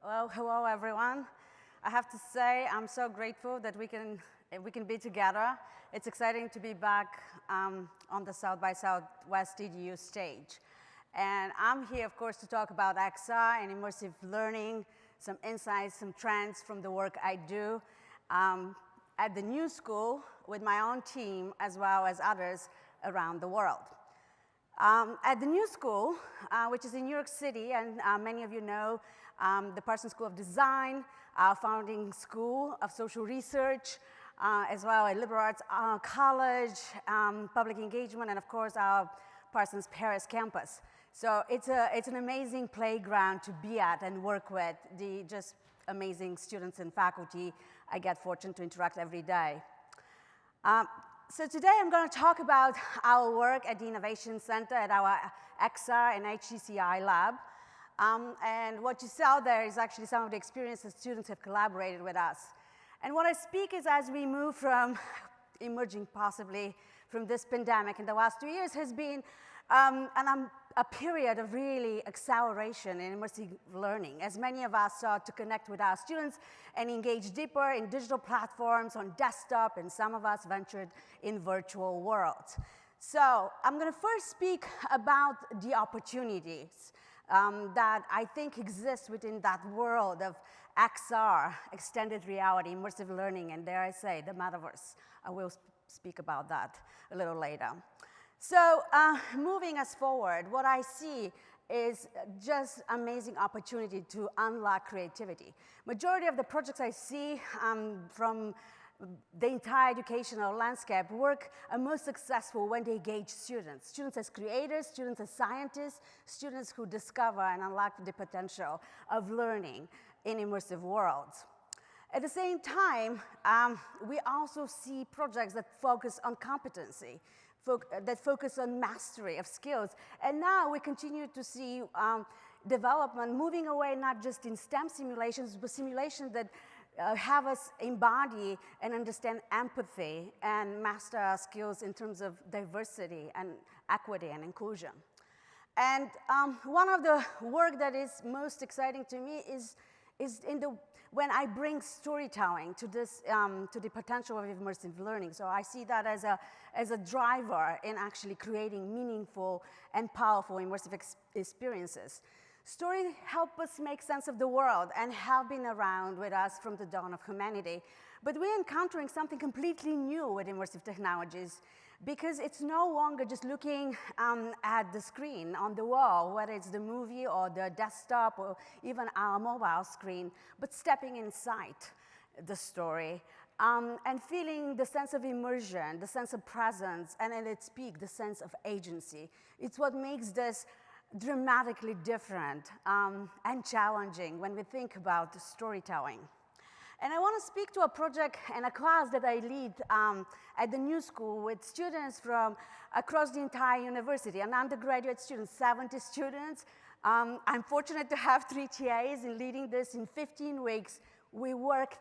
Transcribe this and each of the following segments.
Well, hello everyone. I have to say I'm so grateful that we can be together. It's exciting to be back on the South by Southwest EDU stage. And I'm here, of course, to talk about XR and immersive learning, some insights, some trends from the work I do at the New School with my own team, as well as others around the world. At the New School, which is in New York City, and many of you know the Parsons School of Design, our founding school of social research, as well as liberal arts college, public engagement, and of course our Parsons Paris campus. So it's an amazing playground to be at and work with the just amazing students and faculty I get fortunate to interact every day. So today I'm going to talk about our work at the Innovation Center at our XR and HCCI lab. And what you saw there is actually some of the experiences students have collaborated with us. And what I speak is as we move from emerging possibly from this pandemic in the last 2 years has been a period of really acceleration in immersive learning, as many of us sought to connect with our students and engage deeper in digital platforms on desktop, and some of us ventured in virtual worlds. So I'm going to first speak about the opportunities that I think exist within that world of XR, extended reality, immersive learning, and dare I say, the metaverse. I will speak about that a little later. So moving us forward, what I see is just amazing opportunity to unlock creativity. Majority of the projects I see from the entire educational landscape are most successful when they engage students. Students as creators, students as scientists, students who discover and unlock the potential of learning in immersive worlds. At the same time, we also see projects that focus on competency, that focus on mastery of skills. And now we continue to see development moving away not just in STEM simulations, but simulations that have us embody and understand empathy and master our skills in terms of diversity and equity and inclusion. And one of the work that is most exciting to me is when I bring storytelling to this, to the potential of immersive learning. So I see that as a driver in actually creating meaningful and powerful immersive experiences. Stories help us make sense of the world and have been around with us from the dawn of humanity. But we're encountering something completely new with immersive technologies, because it's no longer just looking at the screen on the wall, whether it's the movie or the desktop or even our mobile screen, but stepping inside the story and feeling the sense of immersion, the sense of presence, and at its peak, the sense of agency. It's what makes this dramatically different and challenging when we think about storytelling. And I want to speak to a project and a class that I lead at the New School with students from across the entire university, and undergraduate students, 70 students. I'm fortunate to have 3 TAs in leading this. In 15 weeks, we worked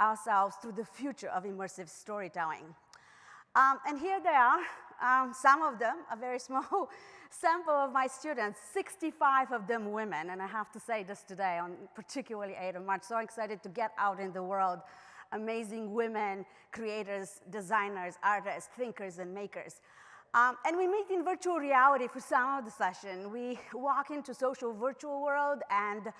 ourselves through the future of immersive storytelling. And here they are, some of them, a very small sample of my students, 65 of them women, and I have to say this today on particularly 8th of March, so excited to get out in the world, amazing women, creators, designers, artists, thinkers, and makers. And we meet in virtual reality for some of the session. We walk into social virtual world and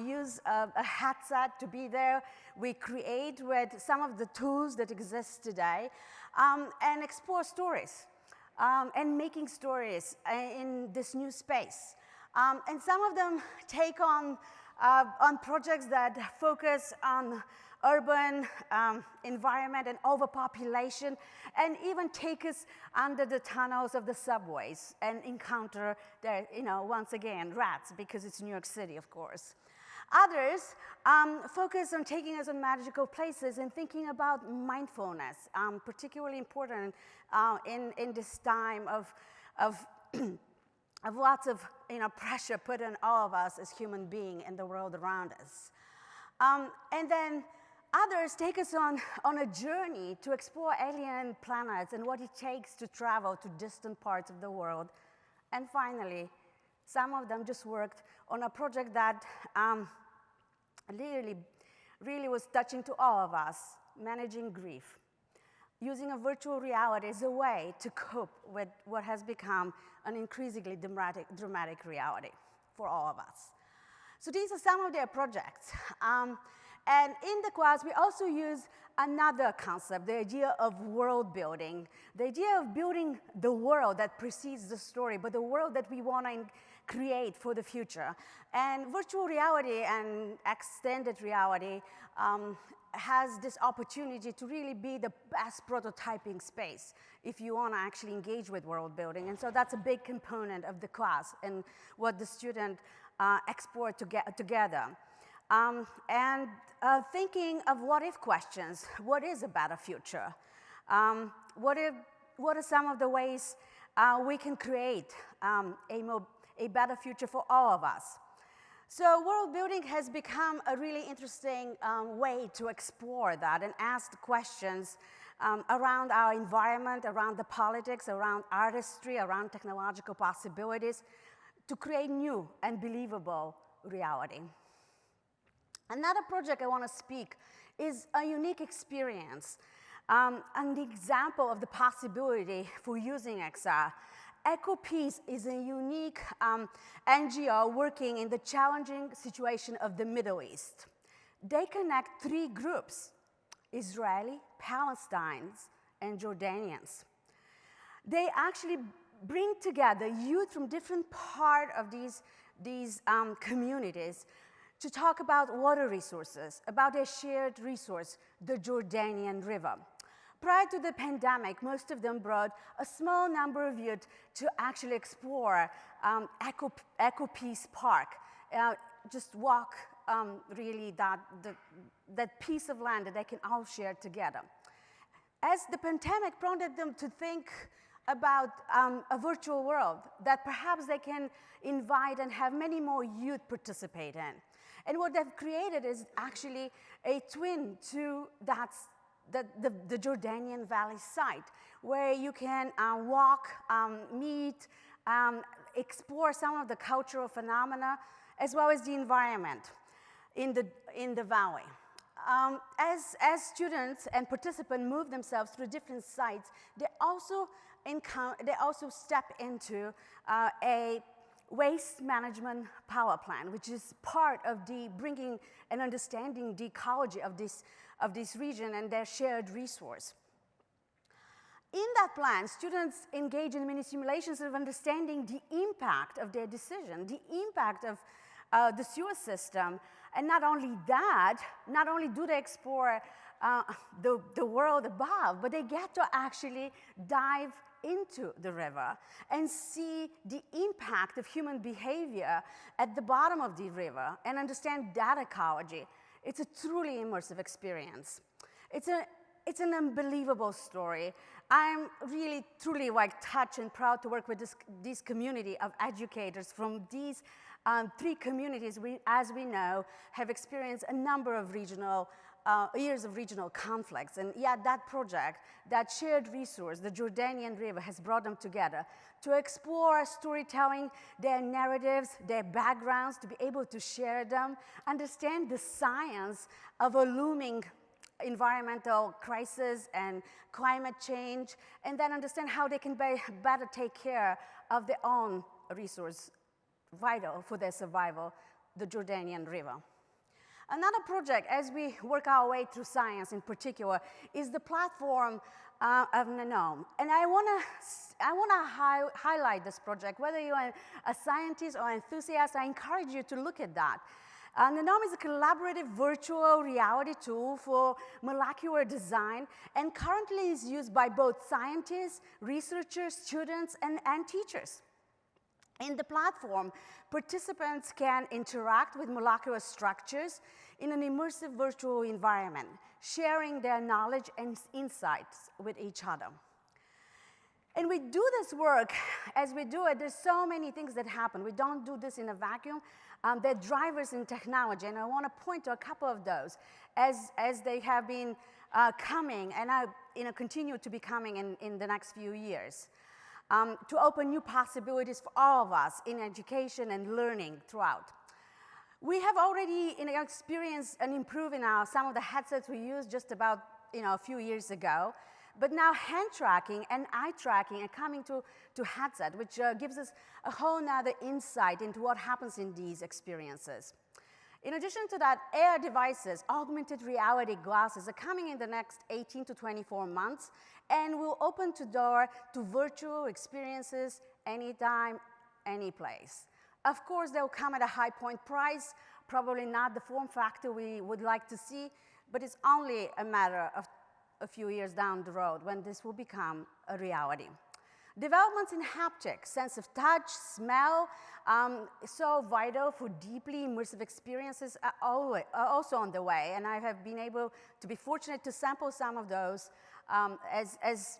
use a headset to be there. We create with some of the tools that exist today and explore stories. And making stories in this new space. And some of them take on projects that focus on urban environment and overpopulation, and even take us under the tunnels of the subways and encounter there, once again, rats, because it's New York City, of course. Others focus on taking us on magical places and thinking about mindfulness, particularly important in this time of lots of pressure put on all of us as human beings and the world around us. And then others take us on a journey to explore alien planets and what it takes to travel to distant parts of the world. And finally, some of them just worked on a project that really was touching to all of us, managing grief. Using a virtual reality as a way to cope with what has become an increasingly dramatic reality for all of us. So these are some of their projects. And in the class, we also use another concept, the idea of world building, the idea of building the world that precedes the story, but the world that we want to create for the future. And virtual reality and extended reality has this opportunity to really be the best prototyping space if you want to actually engage with world building. And so that's a big component of the class and what the student explore together. Thinking of what-if questions. What is a better future? What are some of the ways we can create a better future for all of us? So world building has become a really interesting way to explore that and ask questions around our environment, around the politics, around artistry, around technological possibilities to create new and believable reality. Another project I want to speak is a unique experience and the example of the possibility for using XR. EcoPeace is a unique NGO working in the challenging situation of the Middle East. They connect 3 groups, Israeli, Palestinians, and Jordanians. They actually bring together youth from different parts of these communities to talk about water resources, about a shared resource, the Jordanian River. Prior to the pandemic, most of them brought a small number of youth to actually explore EcoPeace Park, just walk really that piece of land that they can all share together. As the pandemic prompted them to think about a virtual world that perhaps they can invite and have many more youth participate in. And what they've created is actually a twin to the Jordanian Valley site, where you can walk, meet, explore some of the cultural phenomena, as well as the environment in the valley. As students and participants move themselves through different sites, they also step into a waste management power plant, which is part of bringing and understanding the ecology of this region and their shared resource. In that plan, students engage in mini simulations of understanding the impact of their decision, the impact of the sewer system. And not only that, not only do they explore the world above, but they get to actually dive into the river and see the impact of human behavior at the bottom of the river and understand that ecology. It's a truly immersive experience. It's an unbelievable story. I'm really, truly touched and proud to work with this community of educators from these 3 communities, as we know, have experienced a number of years of regional conflicts. And yet that project, that shared resource, the Jordanian River, has brought them together to explore storytelling, their narratives, their backgrounds, to be able to share them, understand the science of a looming environmental crisis and climate change, and then understand how they can better take care of their own resource, vital for their survival, the Jordanian River. Another project, as we work our way through science in particular, is the platform of Nanome. And I want to highlight this project. Whether you're a scientist or enthusiast, I encourage you to look at that. Nanome is a collaborative virtual reality tool for molecular design and currently is used by both scientists, researchers, students, and teachers. In the platform, participants can interact with molecular structures in an immersive virtual environment, sharing their knowledge and insights with each other. And we do this work, as we do it, there's so many things that happen. We don't do this in a vacuum. They're drivers in technology, and I want to point to a couple of those as they have been coming and continue to be coming in the next few years. To open new possibilities for all of us in education and learning throughout. We have already experienced an improvement in some of the headsets we used just about a few years ago. But now hand tracking and eye tracking are coming to headset, which gives us a whole nother insight into what happens in these experiences. In addition to that, AR devices, augmented reality glasses, are coming in the next 18 to 24 months and will open the door to virtual experiences anytime, any place. Of course, they'll come at a high point price, probably not the form factor we would like to see, but it's only a matter of a few years down the road when this will become a reality. Developments in haptics, sense of touch, smell, so vital for deeply immersive experiences are also on the way, and I have been able to be fortunate to sample some of those as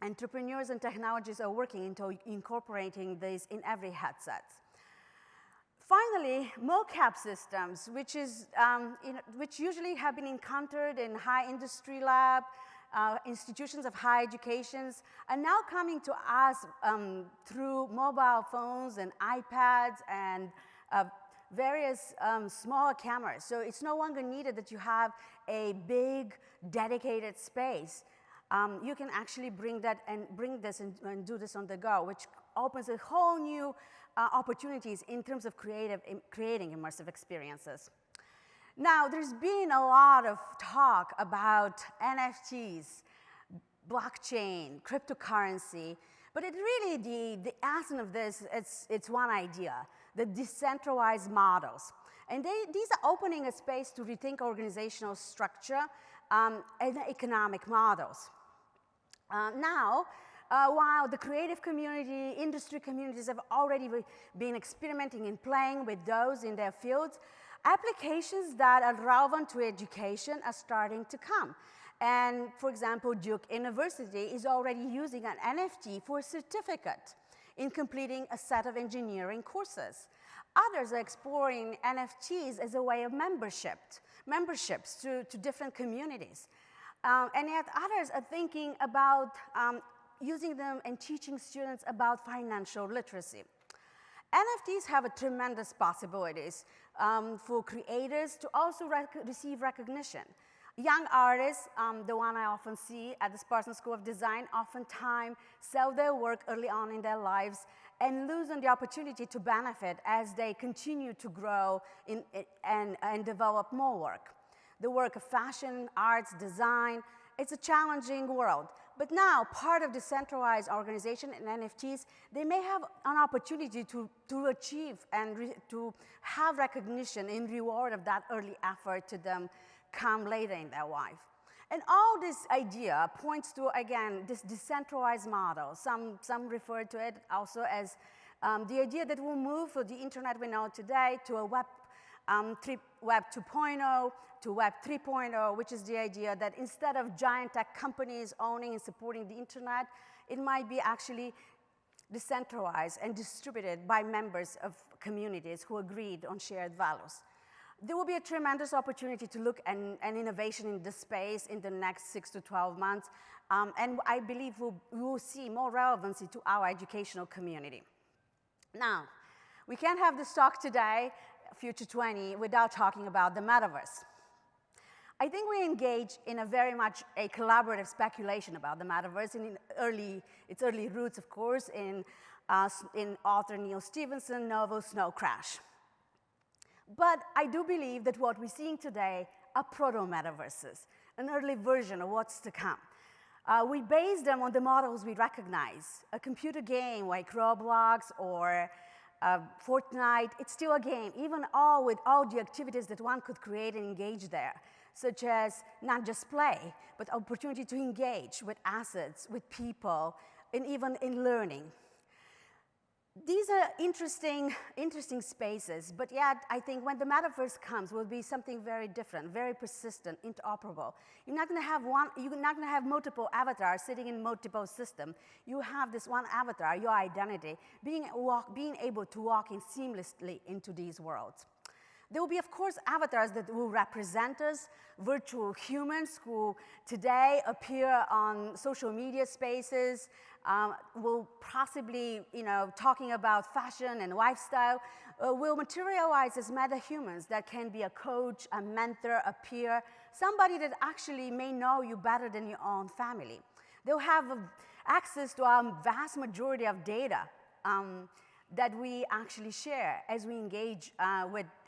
entrepreneurs and technologists are working into incorporating these in every headset. Finally, mocap systems, which usually have been encountered in high industry lab, institutions of higher educations, are now coming to us through mobile phones and iPads and various smaller cameras. So it's no longer needed that you have a big, dedicated space. You can actually bring this and do this on the go, which opens a whole new opportunities in terms of creating immersive experiences. Now, there's been a lot of talk about NFTs, blockchain, cryptocurrency, but it really, the essence of this, it's one idea, the decentralized models. And these are opening a space to rethink organizational structure and economic models. While the creative community, industry communities have already been experimenting and playing with those in their fields, applications that are relevant to education are starting to come. And for example, Duke University is already using an NFT for a certificate in completing a set of engineering courses. Others are exploring NFTs as a way of memberships to different communities. And yet others are thinking about using them and teaching students about financial literacy. NFTs have a tremendous possibilities for creators to also receive recognition. Young artists, the one I often see at the Spartan School of Design, oftentimes sell their work early on in their lives and lose on the opportunity to benefit as they continue to grow and develop more work. The work of fashion, arts, design, it's a challenging world. But now, part of decentralized organization and NFTs, they may have an opportunity to achieve and to have recognition in reward of that early effort to them come later in their life. And all this idea points to, again, this decentralized model. Some refer to it also as the idea that we'll move from the internet we know today to a Web 2.0 to Web 3.0, which is the idea that instead of giant tech companies owning and supporting the internet, it might be actually decentralized and distributed by members of communities who agreed on shared values. There will be a tremendous opportunity to look at innovation in this space in the next 6 to 12 months, and I believe we will see more relevancy to our educational community. Now, we can't have this talk today, Future 20, without talking about the metaverse. I think we engage in a very much a collaborative speculation about the metaverse in its early roots, of course, in author Neil Stephenson's novel Snow Crash. But I do believe that what we're seeing today are proto-metaverses, an early version of what's to come. We base them on the models we recognize. A computer game like Roblox or Fortnite, it's still a game, even with all the activities that one could create and engage there, such as not just play, but opportunity to engage with assets, with people, and even in learning. These are interesting spaces, but yet I think when the metaverse comes, will be something very different, very persistent, interoperable. You're not going to have multiple avatars sitting in multiple systems. You have this one avatar, your identity, being able to walk in seamlessly into these worlds. There will be, of course, avatars that will represent us, virtual humans who today appear on social media spaces, will possibly, talking about fashion and lifestyle, will materialize as meta-humans that can be a coach, a mentor, a peer, somebody that actually may know you better than your own family. They'll have access to a vast majority of data that we actually share as we engage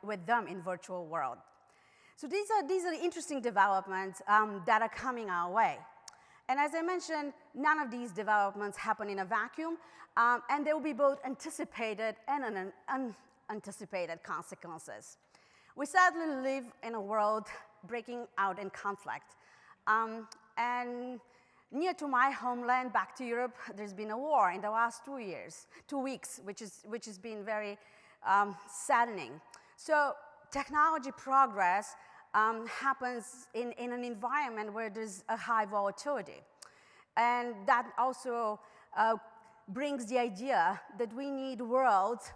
with them in virtual world. So these are interesting developments that are coming our way. And as I mentioned, none of these developments happen in a vacuum, and there will be both anticipated and unanticipated consequences. We sadly live in a world breaking out in conflict. And near to my homeland, back to Europe, there's been a war in the last 2 weeks, which has been very saddening. So technology progress happens in an environment where there's a high volatility. And that also brings the idea that we need worlds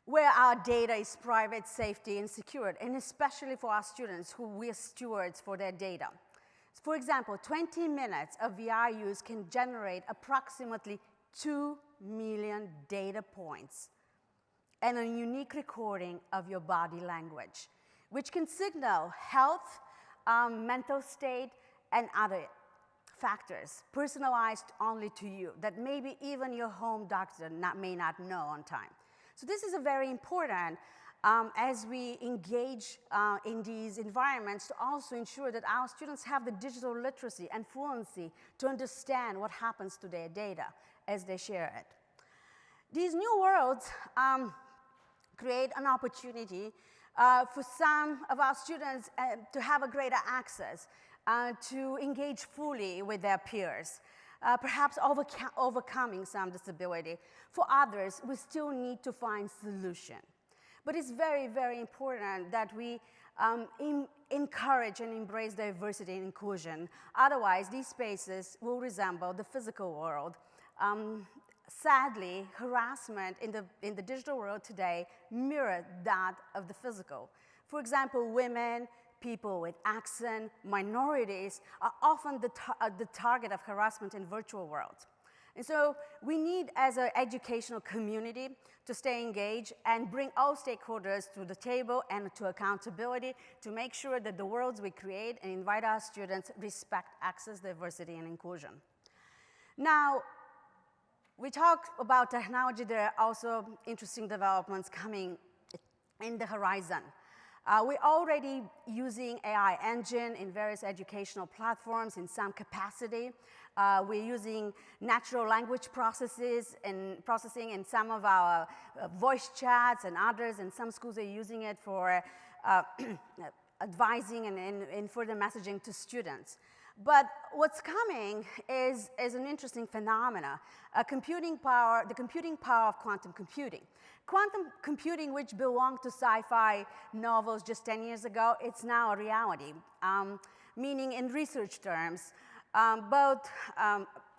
where our data is private, safety, and secured, and especially for our students who we are stewards for their data. For example, 20 minutes of VR use can generate approximately 2 million data points and a unique recording of your body language, which can signal health, mental state, and other factors personalized only to you that maybe even your home doctor may not know on time. So this is very important as we engage in these environments to also ensure that our students have the digital literacy and fluency to understand what happens to their data as they share it. These new worlds create an opportunity for some of our students to have a greater access to engage fully with their peers, perhaps overcoming some disability. For others, we still need to find solution. But it's very, very important that we encourage and embrace diversity and inclusion. Otherwise, these spaces will resemble the physical world. Sadly, harassment in the digital world today mirrors that of the physical. For example, women, people with accent, minorities are often the target of harassment in virtual worlds. And so we need, as an educational community, to stay engaged and bring all stakeholders to the table and to accountability to make sure that the worlds we create and invite our students respect access, diversity, and inclusion. Now, we talk about technology. There are also interesting developments coming in the horizon. We're already using AI engine in various educational platforms in some capacity. We're using natural language processing in some of our voice chats and others, and some schools are using it for advising and further messaging to students. But what's coming is an interesting phenomena, the computing power of quantum computing. Quantum computing, which belonged to sci-fi novels just 10 years ago, it's now a reality, meaning in research terms, both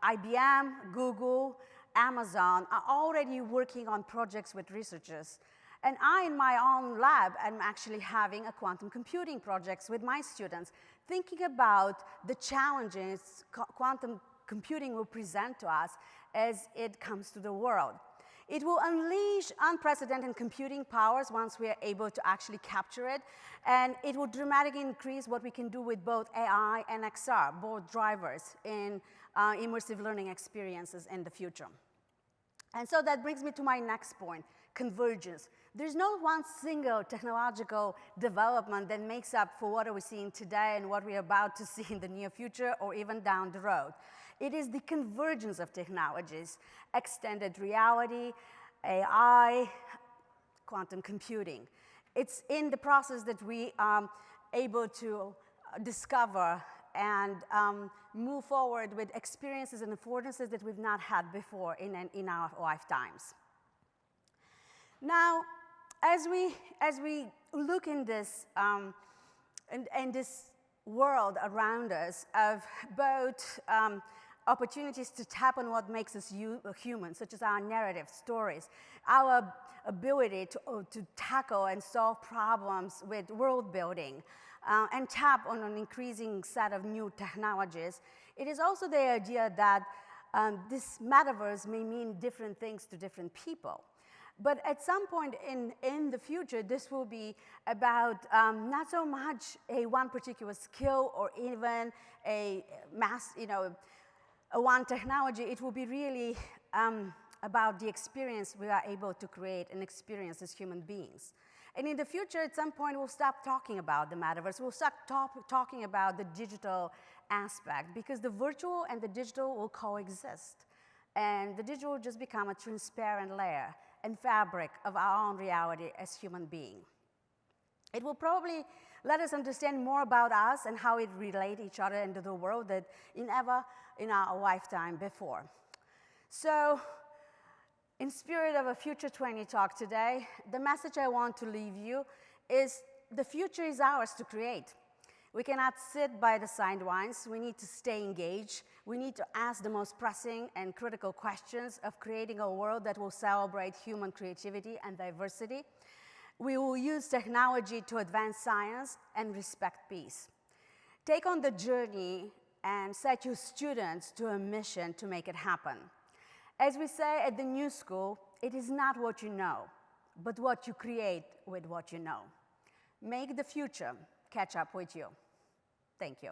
IBM, Google, Amazon are already working on projects with researchers. And I, in my own lab, am actually having a quantum computing projects with my students, thinking about the challenges quantum computing will present to us as it comes to the world. It will unleash unprecedented computing powers once we are able to actually capture it, and it will dramatically increase what we can do with both AI and XR, both drivers in immersive learning experiences in the future. And so that brings me to my next point, convergence. There's no one single technological development that makes up for what we're seeing today and what we're about to see in the near future or even down the road. It is the convergence of technologies, extended reality, AI, quantum computing. It's in the process that we are able to discover and move forward with experiences and affordances that we've not had before in our lifetimes. Now, as we look in this in this world around us of both opportunities to tap on what makes us human, such as our narrative, stories, our ability to tackle and solve problems with world building, and tap on an increasing set of new technologies. It is also the idea that this metaverse may mean different things to different people. But at some point in the future, this will be about not so much one particular skill or even a one technology. It will be really about the experience we are able to create and experience as human beings. And in the future, at some point, we'll stop talking about the metaverse. We'll start talking about the digital aspect, because the virtual and the digital will coexist. And the digital will just become a transparent layer and fabric of our own reality as human beings. It will probably let us understand more about us and how it relates each other into the world than ever in our lifetime before. So, in spirit of a Future 20 talk today, the message I want to leave you is the future is ours to create. We cannot sit by the sidelines. We need to stay engaged. We need to ask the most pressing and critical questions of creating a world that will celebrate human creativity and diversity. We will use technology to advance science and respect peace. Take on the journey and set your students to a mission to make it happen. As we say at the New School, it is not what you know, but what you create with what you know. Make the future catch up with you. Thank you.